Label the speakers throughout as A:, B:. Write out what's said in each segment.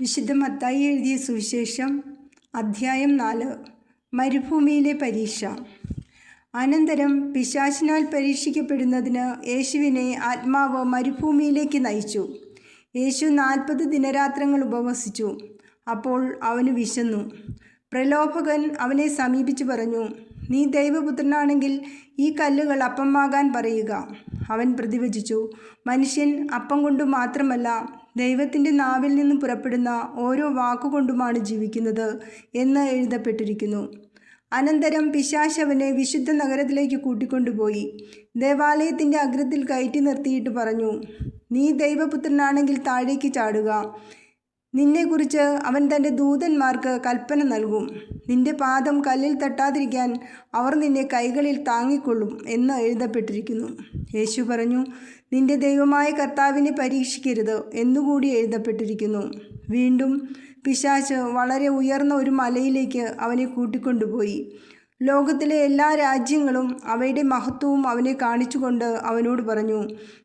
A: വിശുദ്ധ മത്തായി എഴുതിയ സുവിശേഷം അധ്യായം 4. മരുഭൂമിയിലെ പരീക്ഷ. അനന്തരം പിശാചിനാൽ പരീക്ഷിക്കപ്പെടുന്നതിന് യേശുവിനെ ആത്മാവ് മരുഭൂമിയിലേക്ക് നയിച്ചു. യേശു 40 ദിനരാത്രങ്ങൾ ഉപവസിച്ചു. അപ്പോൾ അവന് വിശന്നു. പ്രലോഭകൻ അവനെ സമീപിച്ചു പറഞ്ഞു, നീ ദൈവപുത്രനാണെങ്കിൽ ഈ കല്ലുകൾ അപ്പമാകാൻ പറയുക. അവൻ പ്രതിവചിച്ചു, മനുഷ്യൻ അപ്പം കൊണ്ട് മാത്രമല്ല ദൈവത്തിൻ്റെ നാവിൽ നിന്നും പുറപ്പെടുന്ന ഓരോ വാക്കുകൊണ്ടുമാണ് ജീവിക്കുന്നത് എന്ന് എഴുതപ്പെട്ടിരിക്കുന്നു. അനന്തരം പിശാച് അവനെ വിശുദ്ധ നഗരത്തിലേക്ക് കൂട്ടിക്കൊണ്ടുപോയി ദേവാലയത്തിൻ്റെ അഗ്രത്തിൽ കയറ്റി നിർത്തിയിട്ട് പറഞ്ഞു, നീ ദൈവപുത്രനാണെങ്കിൽ താഴേക്ക് ചാടുക. നിന്നെക്കുറിച്ച് അവൻ തൻ്റെ ദൂതന്മാർക്ക് കൽപ്പന നൽകും. നിന്റെ പാദം കല്ലിൽ തട്ടാതിരിക്കാൻ അവർ നിന്നെ കൈകളിൽ താങ്ങിക്കൊള്ളും എന്ന് എഴുതപ്പെട്ടിരിക്കുന്നു. യേശു പറഞ്ഞു, നിന്റെ ദൈവമായ കർത്താവിനെ പരീക്ഷിക്കരുത് എന്നുകൂടി എഴുതപ്പെട്ടിരിക്കുന്നു. വീണ്ടും പിശാച് വളരെ ഉയർന്ന ഒരു മലയിലേക്ക് അവനെ കൂട്ടിക്കൊണ്ടുപോയി. ലോകത്തിലെ എല്ലാ രാജ്യങ്ങളും അവയുടെ മഹത്വവും അവനെ കാണിച്ചുകൊണ്ട് അവനോട് പറഞ്ഞു,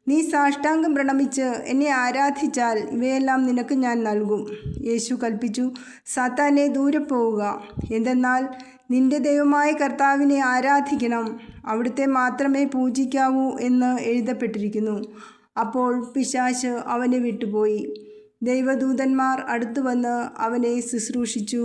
A: നീ സാഷ്ടാംഗം പ്രണമിച്ച് എന്നെ ആരാധിച്ചാൽ ഇവയെല്ലാം നിനക്ക് ഞാൻ നൽകും. യേശു കൽപ്പിച്ചു, സാത്താനെ ദൂരെ പോവുക. എന്തെന്നാൽ നിന്റെ ദൈവമായ കർത്താവിനെ ആരാധിക്കണം, അവിടുത്തെ മാത്രമേ പൂജിക്കാവൂ എന്ന് എഴുതപ്പെട്ടിരിക്കുന്നു. അപ്പോൾ പിശാച് അവനെ വിട്ടുപോയി. ദൈവദൂതന്മാർ അടുത്തു വന്ന് അവനെ ശുശ്രൂഷിച്ചു.